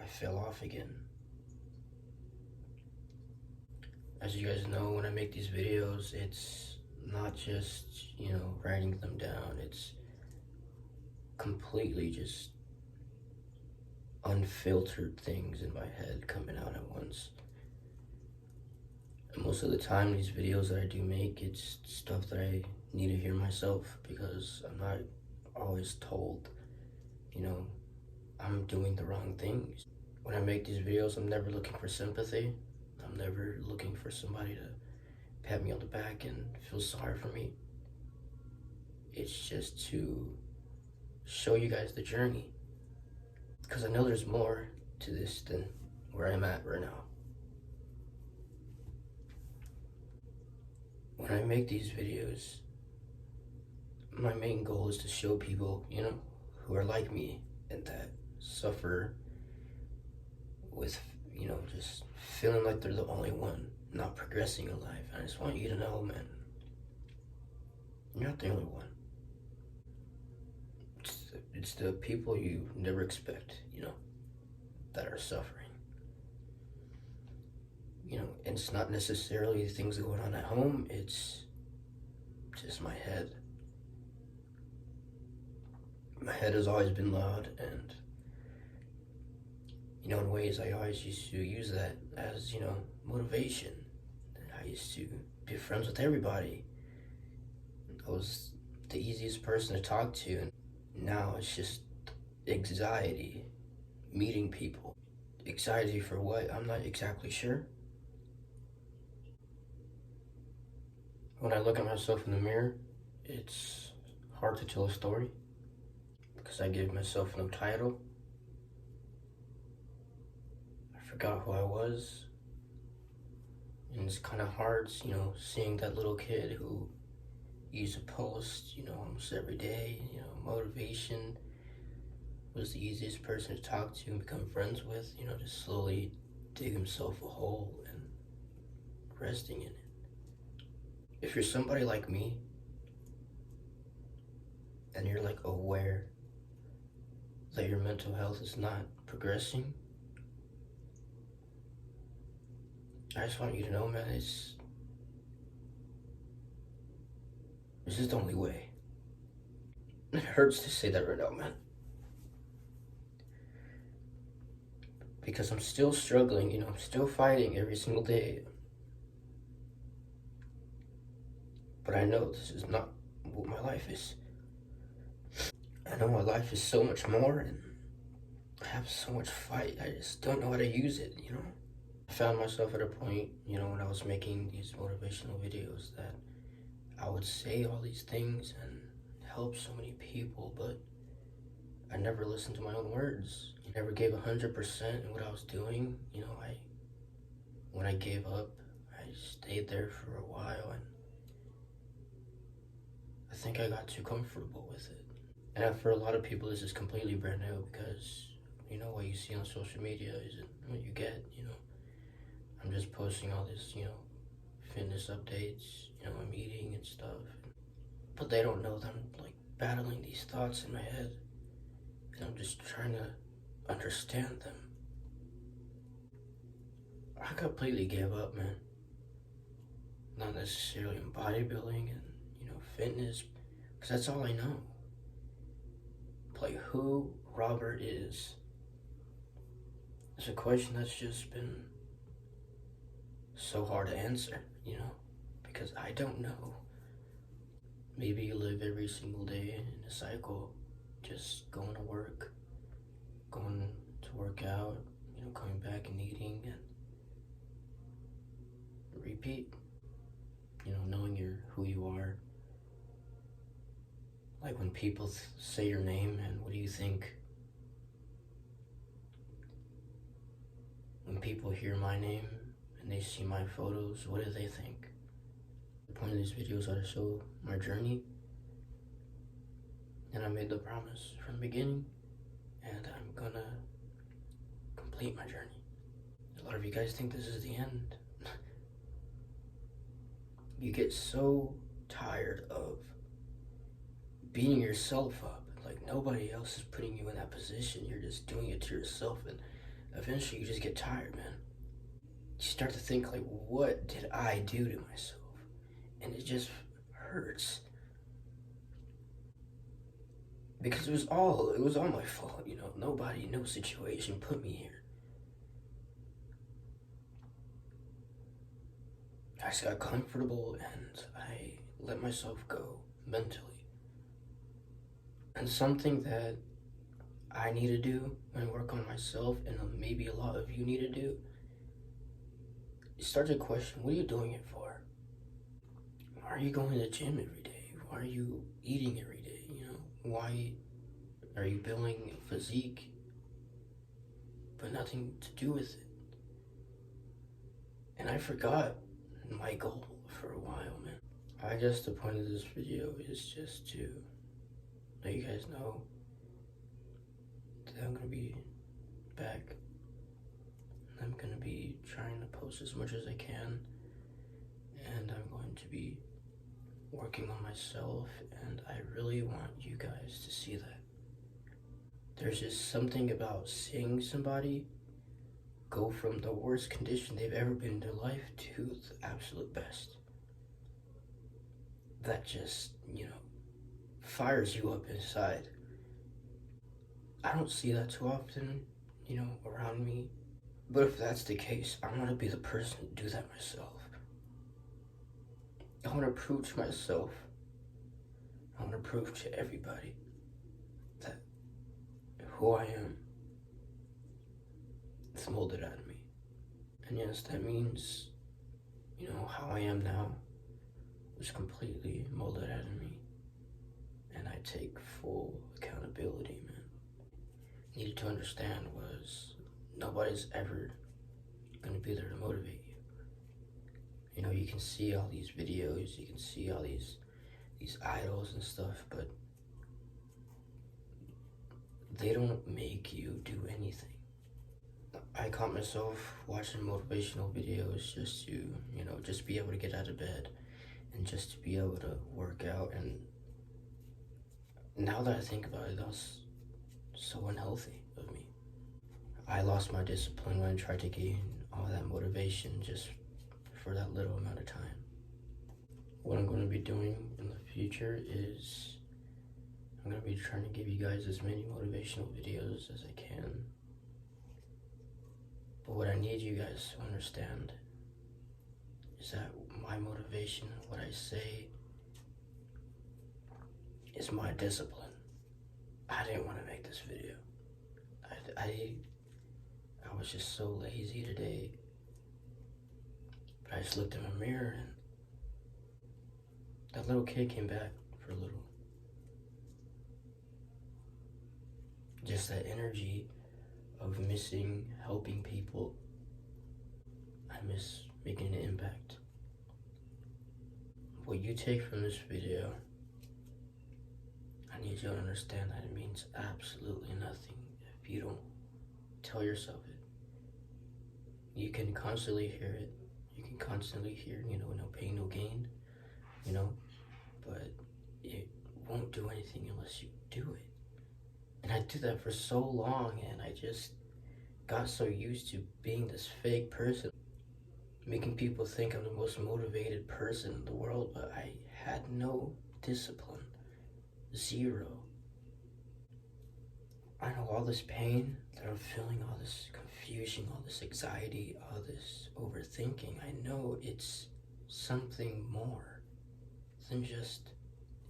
I fell off again. As you guys know, when I make these videos, it's not just, writing them down. It's completely just unfiltered things in my head coming out at once. And most of the time, these videos that I do make, it's stuff that I need to hear myself because I'm not always told, I'm doing the wrong things. When I make these videos, I'm never looking for sympathy. I'm never looking for somebody to pat me on the back and feel sorry for me. It's just to show you guys the journey. Because I know there's more to this than where I'm at right now. When I make these videos, my main goal is to show people, who are like me and that suffer with, just feeling like they're the only one not progressing in life. I just want you to know, man, you're not the only one. It's the people you never expect, that are suffering. It's not necessarily things going on at home, it's just my head. My head has always been loud, and in ways I always used to use that as, motivation. I used to be friends with everybody. I was the easiest person to talk to, and now it's just anxiety, meeting people. Anxiety for what? I'm not exactly sure. When I look at myself in the mirror, it's hard to tell a story because I gave myself no title. I forgot who I was. And it's kind of hard, seeing that little kid who used to post, almost every day, motivation, was the easiest person to talk to and become friends with, just slowly dig himself a hole and resting in it. If you're somebody like me, and you're aware that your mental health is not progressing, I just want you to know, man, it's just the only way. It hurts to say that right now, man. Because I'm still struggling, I'm still fighting every single day. But I know this is not what my life is. I know my life is so much more, and I have so much fight. I just don't know how to use it, I found myself at a point, when I was making these motivational videos, that I would say all these things and help so many people, but I never listened to my own words. I never gave 100% in what I was doing. When I gave up, I stayed there for a while, and I think I got too comfortable with it. And for a lot of people, this is completely brand new because, what you see on social media isn't what you get, I'm just posting all this, fitness updates, I'm eating and stuff. But they don't know that I'm, battling these thoughts in my head. And I'm just trying to understand them. I completely gave up, man. Not necessarily in bodybuilding and, fitness, because that's all I know. Who Robert is. It's a question that's just been so hard to answer, because I don't know. Maybe you live every single day in a cycle, just going to work, going to work out, coming back and eating, and repeat. Knowing who you are. When people say your name, and what do you think? When people hear my name and they see my photos, what do they think? The point of these videos are to show my journey, and I made the promise from the beginning, and I'm gonna complete my journey. A lot of you guys think this is the end. You get so tired of beating yourself up. Nobody else is putting you in that position. You're just doing it to yourself, and eventually you just get tired, man. You start to think, like, what did I do to myself? And it just hurts. Because it was all my fault, you know. Nobody, no situation put me here. I just got comfortable and I let myself go mentally. And something that I need to do and work on myself, and maybe a lot of you need to do, is start to question, what are you doing it for? Why are you going to the gym every day? Why are you eating every day? You know, why are you building a physique but nothing to do with it? And I forgot my goal for a while, man. I guess the point of this video is just to let you guys know that I'm gonna be back. I'm gonna be trying to post as much as I can, and I'm going to be working on myself, and I really want you guys to see that. There's just something about seeing somebody go from the worst condition they've ever been in their life to the absolute best. That just, you know, fires you up inside. I don't see that too often, you know, around me. But if that's the case, I want to be the person to do that myself. I want to prove to myself, I want to prove to everybody that who I am is molded out of me. And yes, that means, you know, how I am now was completely molded out of me. And I take full accountability, man. Needed to understand was nobody's ever gonna be there to motivate you. You know, you can see all these videos, you can see all these idols and stuff, but they don't make you do anything. I caught myself watching motivational videos just to, you know, just be able to get out of bed and just to be able to work out. And now that I think about it, that was so unhealthy of me. I lost my discipline when I tried to gain all that motivation just for that little amount of time. What I'm going to be doing in the future is I'm going to be trying to give you guys as many motivational videos as I can. But what I need you guys to understand is that my motivation, what I say, is my discipline. I didn't want to make this video. I was just so lazy today. But I just looked in my mirror and that little kid came back for a little. Just that energy of missing helping people. I miss making an impact. What you take from this video, I need you to understand that it means absolutely nothing if you don't tell yourself it. You can constantly hear it. You can constantly hear, you know, no pain, no gain, you know, but it won't do anything unless you do it. And I did that for so long, and I just got so used to being this fake person, making people think I'm the most motivated person in the world, but I had no discipline. Zero. I know all this pain that I'm feeling, all this confusion, all this anxiety, all this overthinking. I know it's something more than just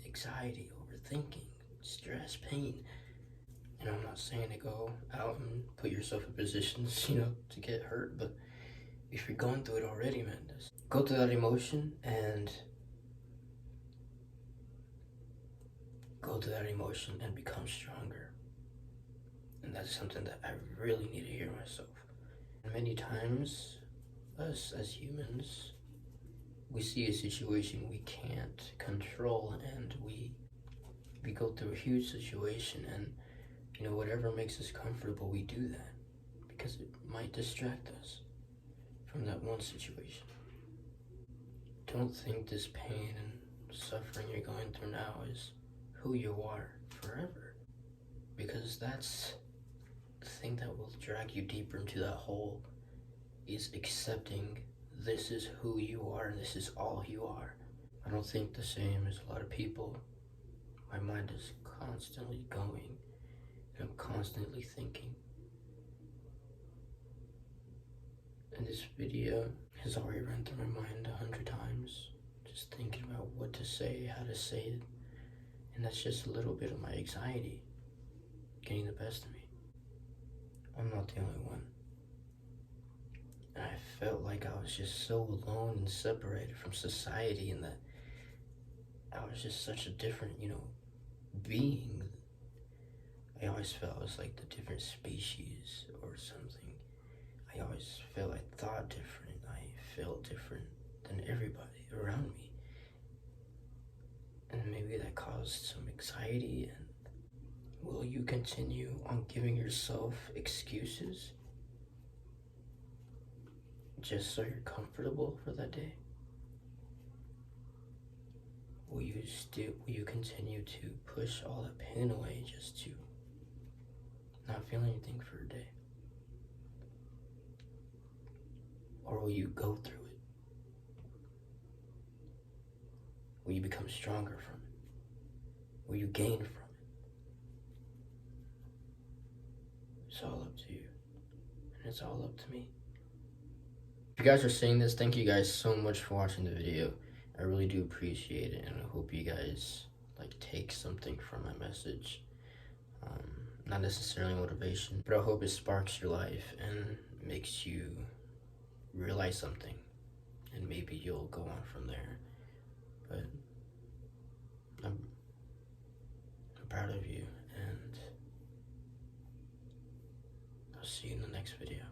anxiety, overthinking, stress, pain. And I'm not saying to go out and put yourself in positions, you know, to get hurt, but if you're going through it already, man, just go through that emotion and go through that emotion and become stronger. And that's something that I really need to hear myself. And many times, us as humans, we see a situation we can't control, and we go through a huge situation, and you know, whatever makes us comfortable, we do that because it might distract us from that one situation. Don't think this pain and suffering you're going through now is who you are forever, because that's the thing that will drag you deeper into that hole is accepting this is who you are and this is all you are. I don't think the same as a lot of people. My mind is constantly going, and I'm constantly thinking. And this video has already run through my mind 100 times, just thinking about what to say, how to say it. And that's just a little bit of my anxiety getting the best of me. I'm not the only one. And I felt like I was just so alone and separated from society, and that I was just such a different, being. I always felt I was like the different species or something. I always felt I thought different. I felt different than everybody around me. And maybe that caused some anxiety. And will you continue on giving yourself excuses just so you're comfortable for that day? Will you continue to push all that pain away just to not feel anything for a day? Or will you go through it? Will you become stronger from it? Will you gain from it? It's all up to you. And it's all up to me. If you guys are seeing this, thank you guys so much for watching the video. I really do appreciate it, and I hope you guys take something from my message. Not necessarily motivation, but I hope it sparks your life and makes you realize something, and maybe you'll go on from there. But I'm proud of you, and I'll see you in the next video.